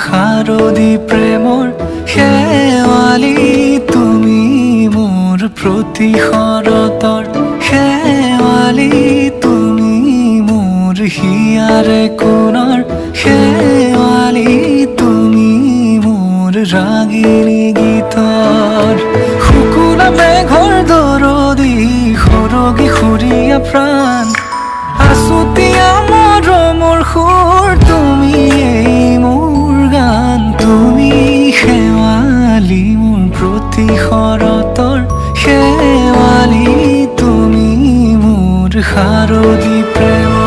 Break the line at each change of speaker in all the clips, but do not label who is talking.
শাৰদী প্ৰেমৰ শেৱালি তুমি মোৰ প্ৰতি শৰতৰ শেৱালি তুমি মোৰ হিয়াৰে কোণৰ শেৱালি তুমি মোৰ ৰাগিনী গীতৰ শুকুলা মেঘৰ দৰদি সৰগী সুৰীয়া প্ৰাণ আছুতীয়া মৰমৰ সুৰ তুমি মোৰ গান তুমি শেৱালি মোৰ প্ৰতি শৰতৰ শেৱালি তুমি মোৰ শাৰদী প্ৰেমৰ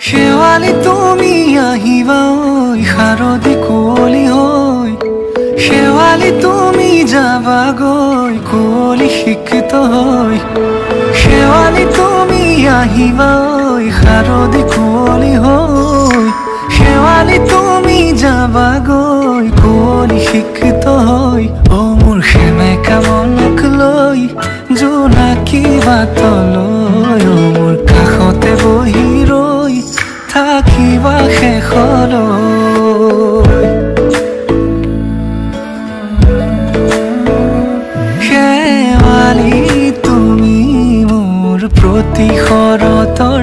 শেৱালি তুমি আহিবা ঐ শাৰদী কুঁৱলী হৈ শেৱালি তুমি যাবাগৈ কুঁৱলী শিক্ষিত হৈ শেৱালি তুমি আহিবা ঐ শাৰদী কুঁৱলী হৈ শেৱালি তুমি যাবাগৈ কুঁৱলী শিক্ষিত হৈ অ মোৰ সেমেকা মনক লৈ জোনাকী বাটলৈ অ মোৰ কাষতে বহি ৰৈ থাকিবা শেষলৈ শেৱালি তুমি মোৰ প্ৰতি শৰতৰ